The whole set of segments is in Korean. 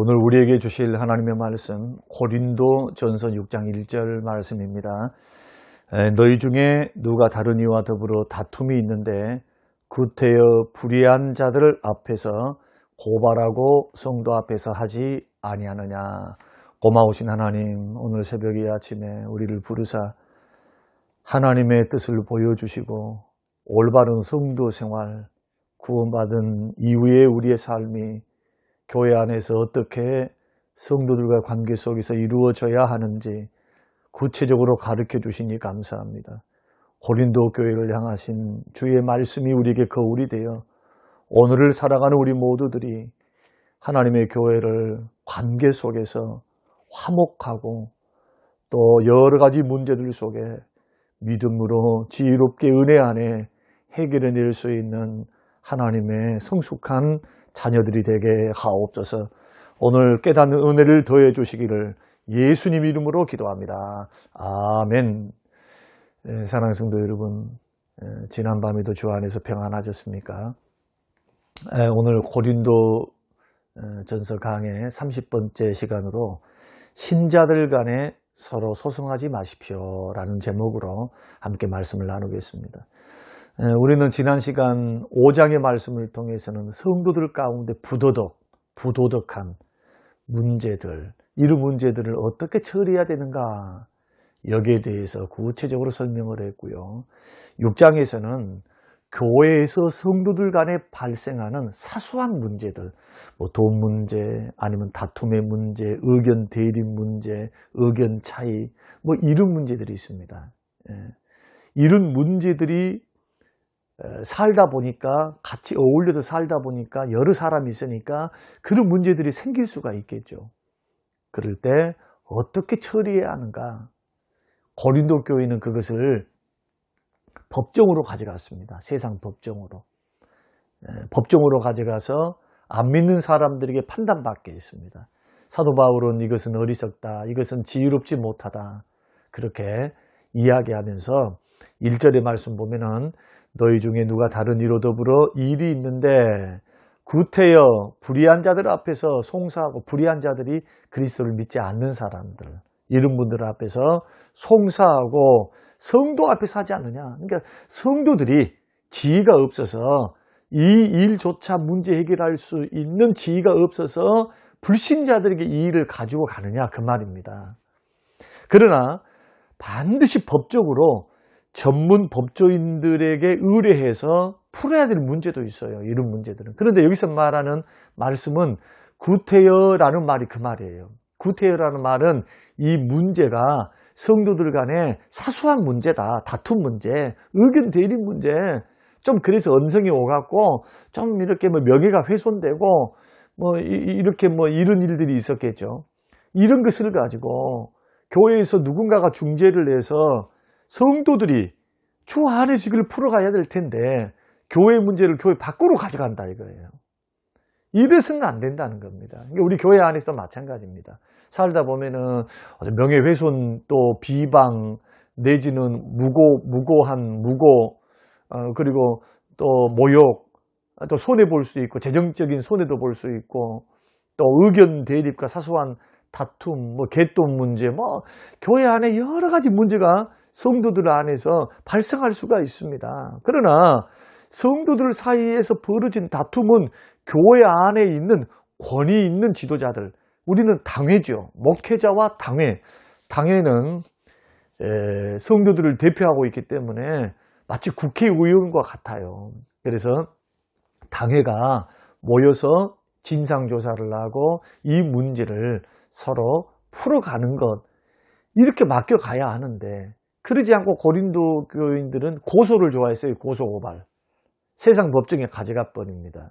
오늘 우리에게 주실 하나님의 말씀 고린도전서 6장 1절 말씀입니다. 너희 중에 누가 다른 이와 더불어 다툼이 있는데 구태여 불의한 자들 앞에서 고발하고 성도 앞에서 하지 아니하느냐. 고마우신 하나님, 오늘 새벽 이 아침에 우리를 부르사 하나님의 뜻을 보여주시고 올바른 성도 생활, 구원받은 이후의 우리의 삶이 교회 안에서 어떻게 성도들과 관계 속에서 이루어져야 하는지 구체적으로 가르쳐 주시니 감사합니다. 고린도 교회를 향하신 주의 말씀이 우리에게 거울이 되어 오늘을 살아가는 우리 모두들이 하나님의 교회를 관계 속에서 화목하고 또 여러 가지 문제들 속에 믿음으로 지혜롭게 은혜 안에 해결해낼 수 있는 하나님의 성숙한 자녀들이 되게 하옵소서. 오늘 깨닫는 은혜를 더해 주시기를 예수님 이름으로 기도합니다. 아멘. 사랑하는 성도 여러분, 지난밤에도 주 안에서 평안하셨습니까? 오늘 고린도 전서 강의 30번째 시간으로 신자들 간에 서로 소송하지 마십시오 라는 제목으로 함께 말씀을 나누겠습니다. 우리는 지난 시간 5장의 말씀을 통해서는 성도들 가운데 부도덕한 문제들, 이런 문제들을 어떻게 처리해야 되는가 여기에 대해서 구체적으로 설명을 했고요. 6장에서는 교회에서 성도들 간에 발생하는 사소한 문제들, 돈 문제, 아니면 다툼의 문제, 의견 대립 문제, 의견 차이, 이런 문제들이 있습니다. 이런 문제들이 살다 보니까, 같이 어울려서 살다 보니까 여러 사람이 있으니까 그런 문제들이 생길 수가 있겠죠. 그럴 때 어떻게 처리해야 하는가? 고린도 교회는 그것을 법정으로 가져갔습니다. 세상 법정으로. 법정으로 가져가서 안 믿는 사람들에게 판단받게 했습니다. 사도 바울은 이것은 어리석다, 이것은 지혜롭지 못하다, 그렇게 이야기하면서 1절의 말씀 보면은 너희 중에 누가 다른 이로 더불어 일이 있는데 구태여 불의한 자들 앞에서 송사하고, 불의한 자들이 그리스도를 믿지 않는 사람들, 이런 분들 앞에서 송사하고 성도 앞에서 하지 않느냐. 그러니까 성도들이 지혜가 없어서 이 일조차 문제 해결할 수 있는 지혜가 없어서 불신자들에게 이 일을 가지고 가느냐, 그 말입니다. 그러나 반드시 법적으로 전문 법조인들에게 의뢰해서 풀어야 될 문제도 있어요. 이런 문제들은. 그런데 여기서 말하는 말씀은 구태여라는 말이 그 말이에요. 구태여라는 말은 이 문제가 성도들 간에 사소한 문제다. 다툼 문제, 의견 대립 문제, 좀 그래서 언성이 오갔고 좀 이렇게 명예가 훼손되고 이렇게 이런 일들이 있었겠죠. 이런 것을 가지고 교회에서 누군가가 중재를 해서 성도들이 주 안에서 이걸 풀어가야 될 텐데 교회 문제를 교회 밖으로 가져간다 이거예요. 이래서는 안 된다는 겁니다. 그러니까 우리 교회 안에서도 마찬가지입니다. 살다 보면은 명예훼손, 또 비방, 내지는 무고, 그리고 또 모욕, 또 손해 볼 수 있고, 재정적인 손해도 볼 수 있고, 또 의견 대립과 사소한 다툼, 갯돈 문제, 교회 안에 여러 가지 문제가 성도들 안에서 발생할 수가 있습니다. 그러나 성도들 사이에서 벌어진 다툼은 교회 안에 있는 권위 있는 지도자들, 우리는 당회죠. 목회자와 당회는 성도들을 대표하고 있기 때문에 마치 국회의원과 같아요. 그래서 당회가 모여서 진상조사를 하고 이 문제를 서로 풀어가는 것, 이렇게 맡겨가야 하는데, 그러지 않고 고린도 교인들은 고소를 좋아했어요. 고소고발. 세상 법정에 가져가 버립니다.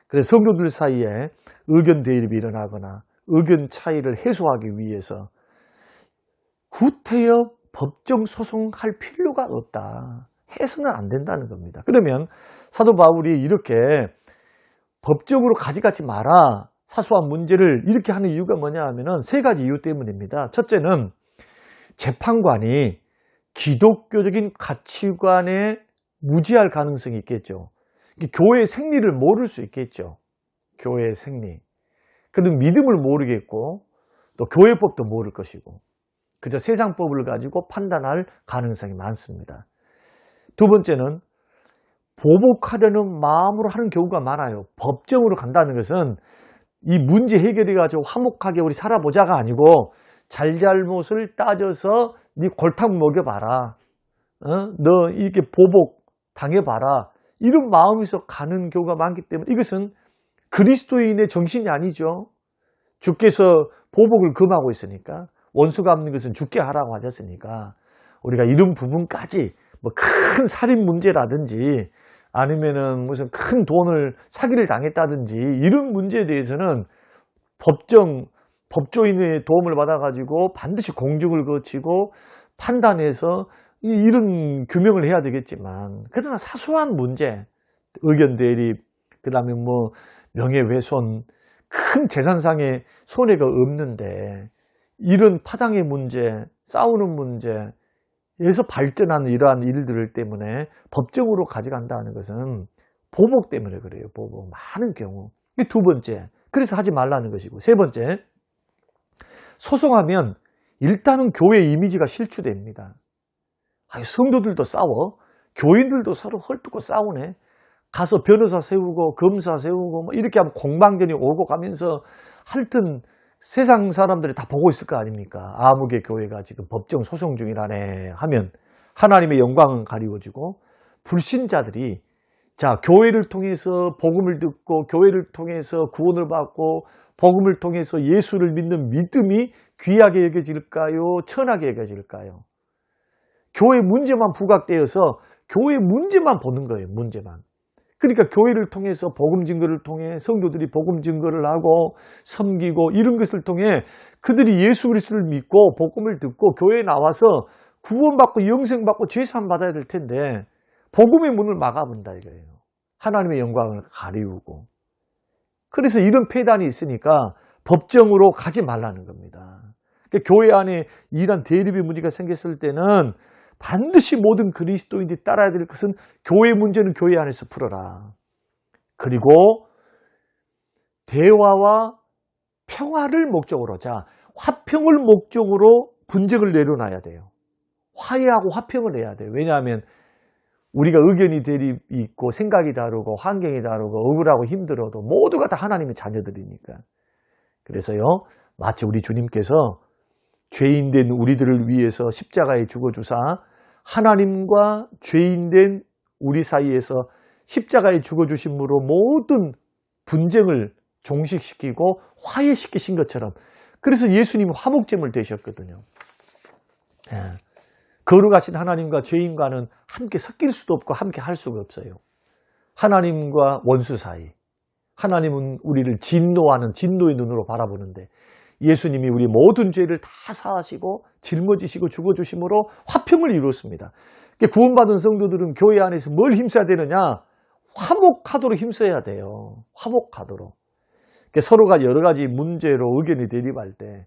그래서 성도들 사이에 의견 대립이 일어나거나 의견 차이를 해소하기 위해서 구태여 법정 소송할 필요가 없다. 해서는 안 된다는 겁니다. 그러면 사도 바울이 이렇게 법정으로 가져가지 마라, 사소한 문제를 이렇게 하는 이유가 뭐냐 하면은 세 가지 이유 때문입니다. 첫째는 재판관이 기독교적인 가치관에 무지할 가능성이 있겠죠. 교회의 생리를 모를 수 있겠죠. 교회의 생리. 그는 믿음을 모르겠고 또 교회법도 모를 것이고 그저 세상법을 가지고 판단할 가능성이 많습니다. 두 번째는 보복하려는 마음으로 하는 경우가 많아요. 법정으로 간다는 것은 이 문제 해결해가지고 화목하게 우리 살아보자가 아니고 잘잘못을 따져서 네 골탕 먹여봐라. 너 이렇게 보복 당해봐라. 이런 마음에서 가는 경우가 많기 때문에 이것은 그리스도인의 정신이 아니죠. 주께서 보복을 금하고 있으니까 원수 갚는 것은 주께 하라고 하셨으니까 우리가 이런 부분까지 뭐 큰 살인 문제라든지 아니면은 무슨 큰 돈을 사기를 당했다든지 이런 문제에 대해서는 법조인의 도움을 받아가지고 반드시 공증을 거치고 판단해서 이런 규명을 해야 되겠지만 그러나 사소한 문제, 의견 대립, 그 다음에 뭐 명예훼손, 큰 재산상의 손해가 없는데 이런 파당의 문제, 싸우는 문제에서 발전하는 이러한 일들 때문에 법정으로 가져간다는 것은 보복 때문에 그래요. 보복. 많은 경우. 이게 두 번째. 그래서 하지 말라는 것이고. 세 번째. 소송하면 일단은 교회 이미지가 실추됩니다. 성도들도 싸워. 교인들도 서로 헐뜯고 싸우네. 가서 변호사 세우고 검사 세우고 뭐 이렇게 하면 공방전이 오고 가면서 하여튼 세상 사람들이 다 보고 있을 거 아닙니까? 아무개 교회가 지금 법정 소송 중이라네 하면 하나님의 영광은 가리워지고 불신자들이 자 교회를 통해서 복음을 듣고 교회를 통해서 구원을 받고 복음을 통해서 예수를 믿는 믿음이 귀하게 여겨질까요? 천하게 여겨질까요? 교회 문제만 부각되어서 교회 문제만 보는 거예요. 문제만. 그러니까 교회를 통해서 복음 증거를 통해 성도들이 복음 증거를 하고 섬기고 이런 것을 통해 그들이 예수 그리스도를 믿고 복음을 듣고 교회에 나와서 구원받고 영생받고 죄사함 받아야 될 텐데 복음의 문을 막아본다 이거예요. 하나님의 영광을 가리우고. 그래서 이런 폐단이 있으니까 법정으로 가지 말라는 겁니다. 그러니까 교회 안에 이런 대립의 문제가 생겼을 때는 반드시 모든 그리스도인들이 따라야 될 것은 교회 문제는 교회 안에서 풀어라. 그리고 대화와 평화를 목적으로 화평을 목적으로 분쟁을 내려놔야 돼요. 화해하고 화평을 해야 돼요. 왜냐하면 우리가 의견이 대립이 있고 생각이 다르고 환경이 다르고 억울하고 힘들어도 모두가 다 하나님의 자녀들이니까. 그래서요 마치 우리 주님께서 죄인된 우리들을 위해서 십자가에 죽어주사 하나님과 죄인된 우리 사이에서 십자가에 죽어주심으로 모든 분쟁을 종식시키고 화해시키신 것처럼 그래서 예수님은 화목제물 되셨거든요. 거룩하신 하나님과 죄인과는 함께 섞일 수도 없고 함께 할 수가 없어요. 하나님과 원수 사이. 하나님은 우리를 진노하는 진노의 눈으로 바라보는데 예수님이 우리 모든 죄를 다 사하시고 짊어지시고 죽어주심으로 화평을 이루었습니다. 구원받은 성도들은 교회 안에서 뭘 힘써야 되느냐? 화목하도록 힘써야 돼요. 화목하도록. 서로가 여러 가지 문제로 의견이 대립할 때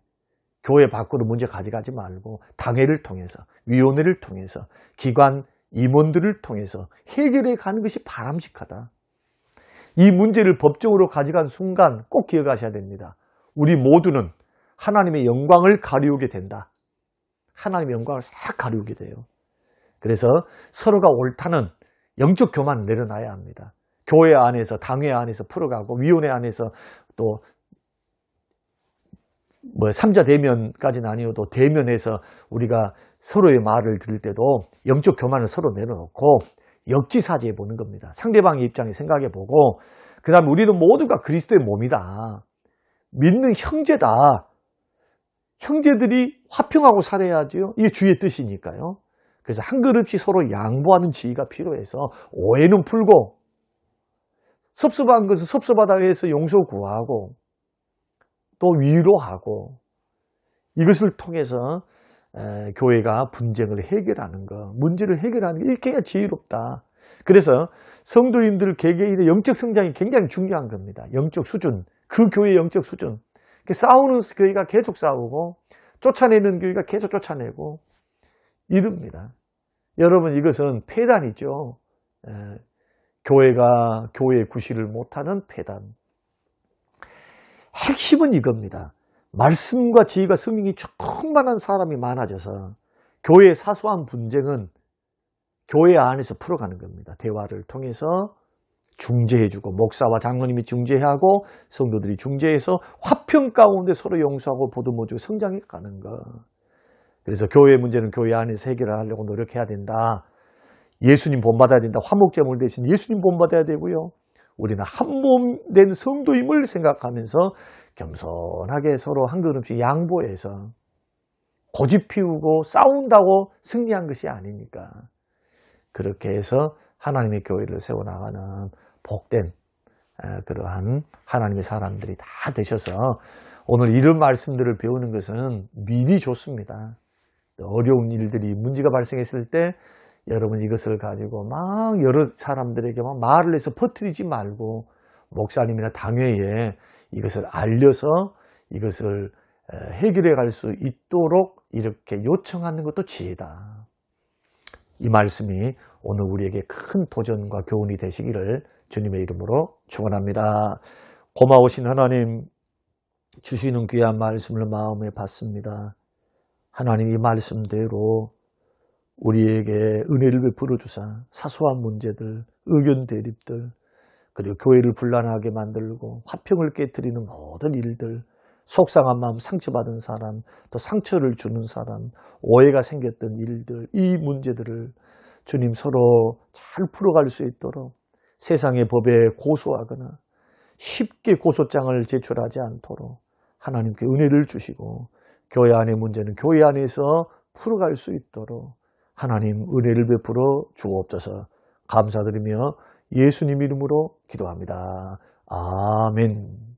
교회 밖으로 문제 가져가지 말고 당회를 통해서 위원회를 통해서 기관 임원들을 통해서 해결해 가는 것이 바람직하다. 이 문제를 법적으로 가져간 순간 꼭 기억하셔야 됩니다. 우리 모두는 하나님의 영광을 가리우게 된다. 하나님의 영광을 싹 가리우게 돼요. 그래서 서로가 옳다는 영적 교만을 내려놔야 합니다. 교회 안에서 당회 안에서 풀어가고 위원회 안에서 또 뭐 3자 대면까지는 아니어도 대면해서 우리가 서로의 말을 들을 때도 영적 교만을 서로 내려놓고 역지사지해 보는 겁니다. 상대방의 입장에 생각해 보고 그 다음에 우리는 모두가 그리스도의 몸이다. 믿는 형제다. 형제들이 화평하고 살아야죠. 이게 주의 뜻이니까요. 그래서 한 그릇씩 서로 양보하는 지혜가 필요해서 오해는 풀고 섭섭한 것은 섭섭하다고 해서 용서 구하고 또 위로하고 이것을 통해서 교회가 분쟁을 해결하는 것, 문제를 해결하는 게 이렇게 지혜롭다. 그래서 성도인들 개개인의 영적 성장이 굉장히 중요한 겁니다. 영적 수준, 그 교회의 영적 수준. 싸우는 교회가 계속 싸우고 쫓아내는 교회가 계속 쫓아내고 이럽니다. 여러분 이것은 폐단이죠. 교회가 교회의 구실을 못하는 폐단. 핵심은 이겁니다. 말씀과 지혜가 성령이 충만한 사람이 많아져서 교회의 사소한 분쟁은 교회 안에서 풀어가는 겁니다. 대화를 통해서 중재해주고 목사와 장로님이 중재하고 성도들이 중재해서 화평 가운데 서로 용서하고 보듬어주고 성장해가는 것. 그래서 교회 문제는 교회 안에서 해결하려고 노력해야 된다. 예수님 본받아야 된다. 화목제물 대신 예수님 본받아야 되고요. 우리는 한 몸 된 성도임을 생각하면서 겸손하게 서로 한 걸음씩 양보해서 고집 피우고 싸운다고 승리한 것이 아니니까. 그렇게 해서 하나님의 교회를 세워나가는 복된 그러한 하나님의 사람들이 다 되셔서 오늘 이런 말씀들을 배우는 것은 미리 좋습니다. 어려운 일들이 문제가 발생했을 때 여러분 이것을 가지고 막 여러 사람들에게 막 말을 해서 퍼뜨리지 말고 목사님이나 당회에 이것을 알려서 이것을 해결해 갈 수 있도록 이렇게 요청하는 것도 지혜다. 이 말씀이 오늘 우리에게 큰 도전과 교훈이 되시기를 주님의 이름으로 축원합니다. 고마우신 하나님, 주시는 귀한 말씀을 마음에 받습니다. 하나님, 이 말씀대로 우리에게 은혜를 베풀어 주사 사소한 문제들, 의견 대립들, 그리고 교회를 분란하게 만들고 화평을 깨트리는 모든 일들, 속상한 마음, 상처받은 사람, 또 상처를 주는 사람, 오해가 생겼던 일들, 이 문제들을 주님 서로 잘 풀어갈 수 있도록 세상의 법에 고소하거나 쉽게 고소장을 제출하지 않도록 하나님께 은혜를 주시고 교회 안의 문제는 교회 안에서 풀어갈 수 있도록 하나님 은혜를 베풀어 주옵소서. 감사드리며 예수님 이름으로 기도합니다. 아멘.